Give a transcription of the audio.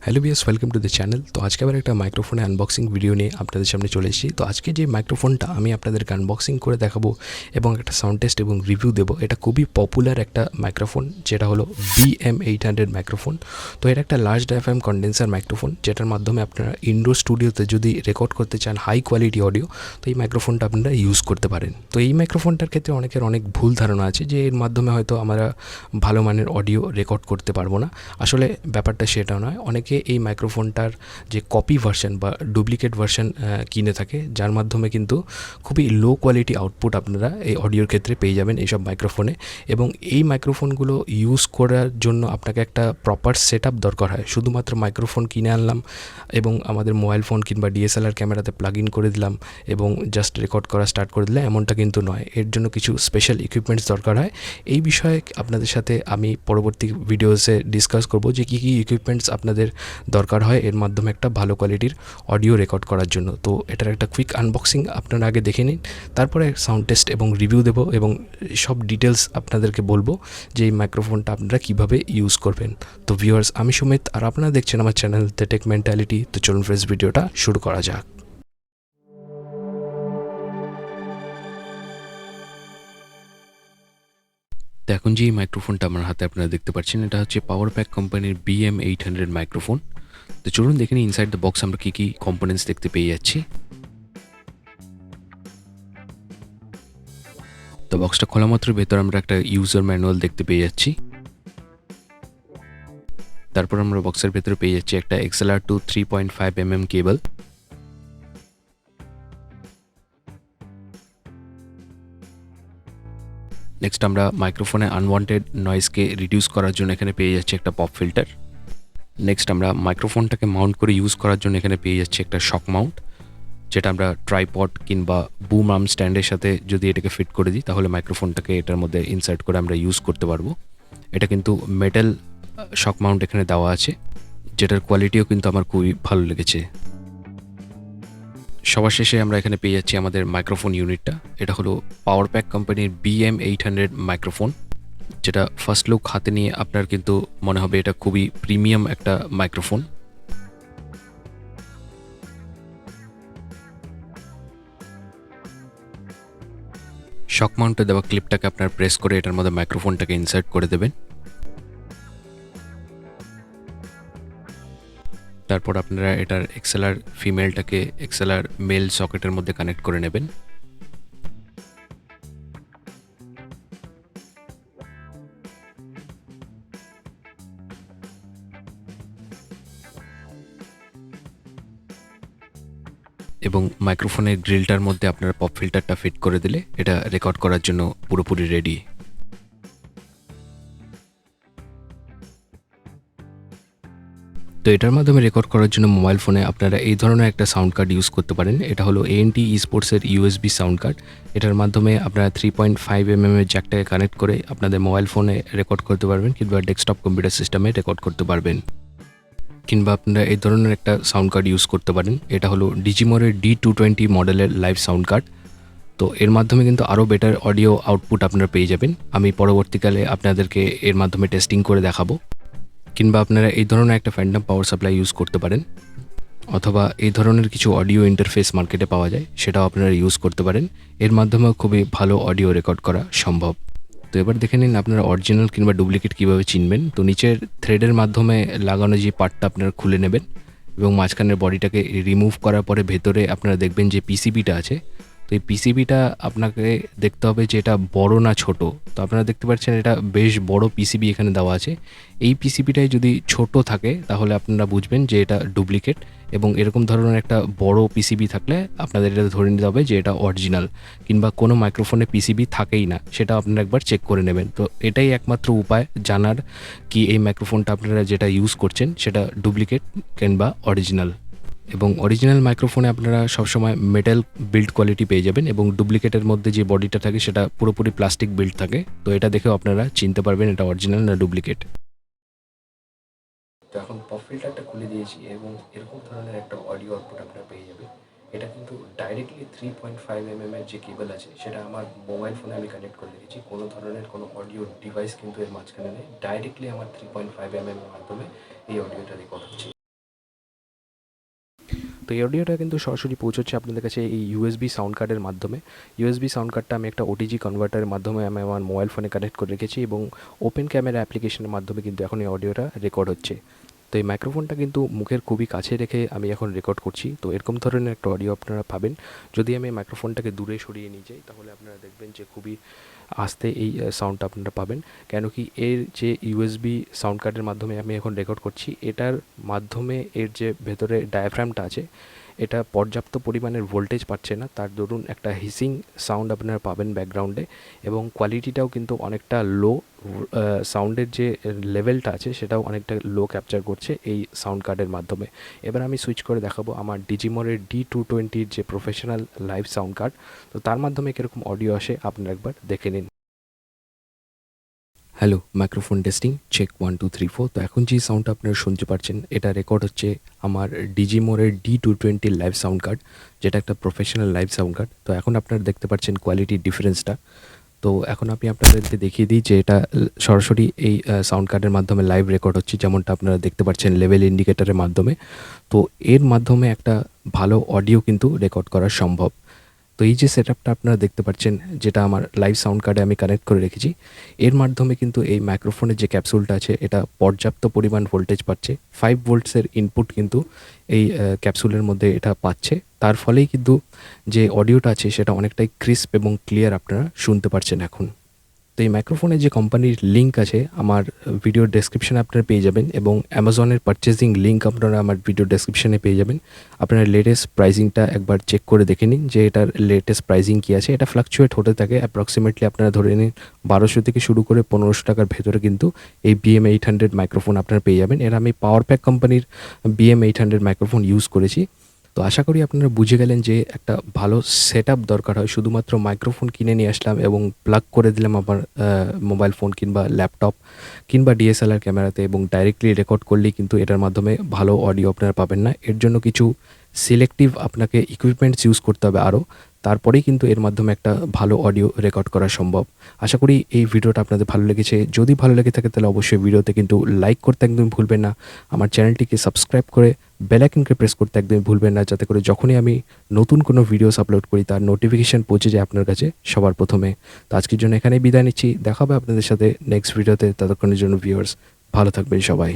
Hello viewers, welcome to the channel. তো আজকে আবার একটা মাইক্রোফোনের আনবক্সিং ভিডিও নিয়ে আপনাদের সামনে চলে এসেছি। তো আজকে যে মাইক্রোফোনটা আমি আপনাদেরকে আনবক্সিং করে দেখাবো এবং একটা সাউন্ড টেস্ট এবং রিভিউ দেবো, এটা খুবই পপুলার একটা মাইক্রোফোন, যেটা হলো BM800 মাইক্রোফোন। তো এটা একটা লার্জ ডায়াফ্রাম কন্ডেন্সার মাইক্রোফোন, যেটার মাধ্যমে আপনারা ইনডোর স্টুডিওতে যদি রেকর্ড করতে চান হাই কোয়ালিটি অডিও, তো এই মাইক্রোফোনটা আপনারা ইউজ করতে পারেন। তো এই মাইক্রোফোনটার ক্ষেত্রে অনেকের অনেক ভুল ধারণা আছে যে এর মাধ্যমে হয়তো আমরা ভালো মানের অডিও রেকর্ড করতে পারবো না। আসলে ব্যাপারটা সেটা নয়। অনেকে এই মাইক্রোফোনটার যে কপি ভার্সন বা ডুপ্লিকেট ভার্সন কিনে থাকে, যার মাধ্যমে কিন্তু খুবই লো কোয়ালিটি আউটপুট আপনারা এই অডিওর ক্ষেত্রে পেয়ে যাবেন এইসব মাইক্রোফোনে। এবং এই মাইক্রোফোনগুলো ইউজ করার জন্য আপনাকে একটা প্রপার সেট আপ দরকার হয়। শুধুমাত্র মাইক্রোফোন কিনে আনলাম এবং আমাদের মোবাইল ফোন কিংবা DSLR ক্যামেরাতে প্লাগ ইন করে দিলাম এবং জাস্ট রেকর্ড করা স্টার্ট করে দিলাম, এমনটা কিন্তু নয়। এর জন্য কিছু স্পেশাল ইকুইপমেন্টস দরকার হয়। এই বিষয়ে আপনাদের সাথে আমি পরবর্তী ভিডিওসে ডিসকাস করব যে কী কী ইকুইপমেন্টস আপনাদের দরকার হয় এর মাধ্যমে একটা ভালো কোয়ালিটির অডিও রেকর্ড করার জন্য। তো এটার একটা কুইক আনবক্সিং আপনারা আগে দেখে নিন, তারপরে সাউন্ড টেস্ট এবং রিভিউ দেবো এবং সব ডিটেলস আপনাদেরকে বলবো যে এই মাইক্রোফোনটা আপনারা কীভাবে ইউজ করবেন। তো ভিউয়ার্স, আমি সুমিত আর আপনারা দেখছেন আমার চ্যানেল দ্য টেক মেন্টালিটি। তো চলুন ফ্রেন্ডস, ভিডিওটা শুরু করা যাক। তো এখন যে মাইক্রোফোনটা আমার হাতে আপনারা দেখতে পাচ্ছেন, এটা হচ্ছে পাওয়ার প্যাক কোম্পানির BM800 মাইক্রোফোন। তো চলুন দেখে নিই ইনসাইড দ্য বক্স আমরা কী কী কম্পোনেন্টস দেখতে পেয়ে যাচ্ছি। তো বক্সটা খোলা মাত্র ভেতর আমরা একটা ইউজার ম্যানুয়াল দেখতে পেয়ে যাচ্ছি। তারপর আমরা বক্সের ভেতরে পেয়ে যাচ্ছি একটা XLR to 3.5mm cable. Next আমরা মাইক্রোফোনে আনওয়ান্টেড নয়েজকে রিডিউস করার জন্য এখানে পেয়ে যাচ্ছি একটা পপ ফিল্টার। নেক্সট আমরা মাইক্রোফোনটাকে মাউন্ট করে ইউজ করার জন্য এখানে পেয়ে যাচ্ছি একটা শক মাউন্ট, যেটা আমরা ট্রাইপড কিংবা বুম আর্ম স্ট্যান্ডের সাথে যদি এটাকে ফিট করে দিই, তাহলে মাইক্রোফোনটাকে এটার মধ্যে ইনসার্ট করে আমরা ইউজ করতে পারবো। এটা কিন্তু মেটাল শক মাউন্ট এখানে দেওয়া আছে, যেটার কোয়ালিটিও কিন্তু আমার খুবই ভালো লেগেছে। সবার শেষে আমরা এখানে পেয়ে যাচ্ছি আমাদের মাইক্রোফোন ইউনিটটা। এটা হলো পাওয়ার প্যাক কোম্পানির BM800 মাইক্রোফোন, যেটা ফার্স্ট লুক হাতে নিয়ে আপনার কিন্তু মনে হবে এটা খুবই প্রিমিয়াম একটা মাইক্রোফোন। শক মাউন্টে দেওয়া ক্লিপটাকে আপনার প্রেস করে এটার মধ্যে মাইক্রোফোনটাকে ইনসার্ট করে দেবেন। তারপর আপনারা এটার XLR ফিমেলটাকে XLR মেল সকেটের মধ্যে কানেক্ট করে নেবেন। এবং মাইক্রোফোনের গ্রিলটার মধ্যে আপনারা পপ ফিল্টারটা ফিট করে দিলে এটা রেকর্ড করার জন্য পুরোপুরি রেডি। তো এটার মাধ্যমে রেকর্ড করার জন্য মোবাইল ফোনে আপনারা এই ধরনের একটা সাউন্ড কার্ড ইউজ করতে পারেন। এটা হলো ANT eSports-এর USB সাউন্ড কার্ড। এটার মাধ্যমে আপনারা 3.5mm এর জ্যাকটাকে কানেক্ট করে আপনাদের মোবাইল ফোনে রেকর্ড করতে পারবেন কিংবা ডেস্কটপ কম্পিউটার সিস্টেমে রেকর্ড করতে পারবেন। কিংবা আপনারা এই ধরনের একটা সাউন্ড কার্ড ইউজ করতে পারেন। এটা হলো ডিজিমোরের D220 মডেলের লাইভ সাউন্ড কার্ড। তো এর মাধ্যমে কিন্তু আরও বেটার অডিও আউটপুট আপনারা পেয়ে যাবেন। আমি পরবর্তীকালে আপনাদেরকে এর মাধ্যমে টেস্টিং করে দেখাবো। কিংবা আপনারা এই ধরনের একটা ফ্যান্টম পাওয়ার সাপ্লাই ইউজ করতে পারেন, অথবা এই ধরনের কিছু অডিও ইন্টারফেস মার্কেটে পাওয়া যায়, সেটাও আপনারা ইউজ করতে পারেন। এর মাধ্যমেও খুবই ভালো অডিও রেকর্ড করা সম্ভব। তো এবার দেখে নিন আপনারা অরিজিনাল কিংবা ডুপ্লিকেট কীভাবে চিনবেন। তো নিচের থ্রেডের মাধ্যমে লাগানো যে পার্টটা আপনারা খুলে নেবেন এবং মাঝখানের বডিটাকে রিমুভ করার পরে ভেতরে আপনারা দেখবেন যে পিসিবিটা আছে। তো এই পিসিবিটা আপনাকে দেখতে হবে যে এটা বড় না ছোট। তো আপনারা দেখতে পাচ্ছেন এটা বেশ বড় পিসিবি এখানে দেওয়া আছে। এই পিসিবিটাই যদি ছোট থাকে তাহলে আপনারা বুঝবেন যে এটা ডুপ্লিকেট, এবং এরকম ধরনের একটা বড় পিসিবি থাকলে আপনাদের এটা ধরে নিতে হবে যে এটা অরিজিনাল। কিংবা কোনো মাইক্রোফোনে পিসিবি থাকেই না, সেটা আপনারা একবার চেক করে নেবেন। তো এটাই একমাত্র উপায় জানার কি এই মাইক্রোফোনটা আপনারা যেটা ইউজ করছেন সেটা ডুপ্লিকেট কিংবা অরিজিনাল। এবং অরিজিনাল মাইক্রোফোনে আপনারা সবসময় মেটাল বিল্ড কোয়ালিটি পেয়ে যাবেন, এবং ডুপ্লিকেটের মধ্যে যে বডিটা থাকে সেটা পুরোপুরি প্লাস্টিক বিল্ড থাকে। তো এটা দেখেও আপনারা চিনতে পারবেন এটা অরিজিনাল না ডুপ্লিকেট। তো এখন পপ ফিল্টারটা খুলে দিয়েছি এবং এরকম ধরনের একটা অডিও আউটপুট আপনারা পেয়ে যাবেন। এটা কিন্তু ডাইরেক্টলি 3.5mm এর যে কেবল আছে সেটা আমার মোবাইল ফোনে আমি কানেক্ট করে রেখেছি। কোনো ধরনের কোনো অডিও ডিভাইস কিন্তু এর মাঝখানে নেই। ডাইরেক্টলি আমার 3.5mm এর মাধ্যমে এই অডিওটা রেকর্ড হচ্ছে। তো এই অডিওটা কিন্তু সরাসরি পৌঁছচ্ছে আপনাদের কাছে এই ইউএসবি সাউন্ড কার্ডের মাধ্যমে। ইউএসবি সাউন্ড কার্ডটা আমি একটা ওটিজি কনভার্টারের মাধ্যমে আমি আমার মোবাইল ফোনে কানেক্ট করে রেখেছি এবং ওপেন ক্যামেরা অ্যাপ্লিকেশনের মাধ্যমে কিন্তু এখন এই অডিওটা রেকর্ড হচ্ছে। তো এই মাইক্রোফোনটা কিন্তু মুখের খুবই কাছে রেখে আমি এখন রেকর্ড করছি। তো এরকম ধরনের একটা অডিও আপনারা পাবেন। যদি আমি মাইক্রোফোনটাকে দূরে সরিয়ে নিয়ে যাই তাহলে আপনারা দেখবেন যে খুবই আস্তে এই সাউন্ডটা আপনারা পাবেন। কেন কি এর যে ইউএসবি সাউন্ড কার্ডের মাধ্যমে আমি এখন রেকর্ড করছি, এটার মাধ্যমে এর যে ভেতরে ডায়াফ্রামটা আছে এটা পর্যাপ্ত পরিমাণের ভোল্টেজ পাচ্ছে না, তার দরুন একটা হিসিং সাউন্ড আপনারা পাবেন ব্যাকগ্রাউন্ডে এবং কোয়ালিটিটাও কিন্তু অনেকটা লো, সাউন্ডের যে লেভেলটা আছে সেটাও অনেকটা লো ক্যাপচার করছে এই সাউন্ড কার্ডের মাধ্যমে। এবার আমি সুইচ করে দেখাবো আমার ডিজিমোরের D220 যে প্রফেশনাল লাইভ সাউন্ড কার্ড, তো তার মাধ্যমে কীরকম অডিও আসে আপনারা একবার দেখে নিন। Hello, microphone testing check 1 2 3 4। তো এখন যে সাউন্ডটা আপনারা শুনতে পাচ্ছেন এটা রেকর্ড হচ্ছে আমার ডিজিমোরের D220 লাইভ সাউন্ড কার্ড, যেটা একটা প্রফেশনাল লাইভ সাউন্ড কার্ড। তো এখন আপনারা দেখতে পাচ্ছেন কোয়ালিটির ডিফারেন্সটা। তো এখন আমি আপনাদেরকে দেখিয়ে দিই যে এটা সরাসরি এই সাউন্ড কার্ডের মাধ্যমে লাইভ রেকর্ড হচ্ছে, যেমনটা আপনারা দেখতে পাচ্ছেন লেভেল ইন্ডিকেটরের মাধ্যমে। তো এর মাধ্যমে একটা ভালো অডিও কিন্তু রেকর্ড করা সম্ভব। তো এই যে সেটআপটা আপনারা দেখতে পাচ্ছেন, যেটা আমার লাইভ সাউন্ড কার্ডে আমি কানেক্ট করে রেখেছি, এর মাধ্যমে কিন্তু এই মাইক্রোফোনের যে ক্যাপসুলটা আছে এটা পর্যাপ্ত পরিমাণ ভোল্টেজ পাচ্ছে। 5 ভোল্টসের ইনপুট কিন্তু এই ক্যাপসুলের মধ্যে এটা পাচ্ছে। তার ফলেই কিন্তু যে অডিওটা আছে সেটা অনেকটাই ক্রিস্প এবং ক্লিয়ার আপনারা শুনতে পারছেন এখন। তো এই মাইক্রোফোনের যে কোম্পানির লিঙ্ক আছে আমার ভিডিওর ডেসক্রিপশনে আপনারা পেয়ে যাবেন এবং অ্যামাজনের পারচেজিং লিঙ্ক আপনারা আমার ভিডিও ডেসক্রিপশনে পেয়ে যাবেন। আপনারা লেটেস্ট প্রাইজিংটা একবার চেক করে দেখে নিন যে এটার লেটেস্ট প্রাইজিং কী আছে। এটা ফ্লাকচুয়েট হতে থাকে, অ্যাপ্রক্সিমেটলি আপনারা ধরে নিন 1200 থেকে শুরু করে 1500 টাকার ভেতরে কিন্তু এই BM800 মাইক্রোফোন আপনারা পেয়ে যাবেন। এর আমি পাওয়ার প্যাক কোম্পানির BM800 মাইক্রোফোন ইউজ করেছি। তো আশা করি আপনারা বুঝে গেলেন যে একটা ভালো সেটআপ দরকার হয়। শুধুমাত্র মাইক্রোফোন কিনে নিয়ে আসলাম এবং প্লাগ করে দিলাম আমার মোবাইল ফোন কিংবা ল্যাপটপ কিংবা DSLR ক্যামেরাতে এবং ডাইরেক্টলি রেকর্ড করলেই কিন্তু এটার মাধ্যমে ভালো অডিও আপনারা পাবেন না। এর জন্য কিছু সিলেক্টিভ আপনাকে ইকুইপমেন্টস ইউজ করতে হবে আরও, তারপরেই কিন্তু এর মাধ্যমে একটা ভালো অডিও রেকর্ড করা সম্ভব। আশা করি এই ভিডিওটা আপনাদের ভালো লেগেছে। যদি ভালো লেগে থাকে তাহলে অবশ্যই ভিডিওতে কিন্তু লাইক করতে একদমই ভুলবেন না। আমার চ্যানেলটিকে সাবস্ক্রাইব করে বেল আইকনকে প্রেস করতে একদমই ভুলবেন না, যাতে করে যখনই আমি নতুন কোনো ভিডিওস আপলোড করি তার নোটিফিকেশান পৌঁছে যায় আপনার কাছে সবার প্রথমে। তো আজকের জন্য এখানেই বিদায় নিচ্ছি। দেখা হবে আপনাদের সাথে নেক্সট ভিডিওতে। ততক্ষণের জন্য ভিউয়ার্স ভালো থাকবেন সবাই।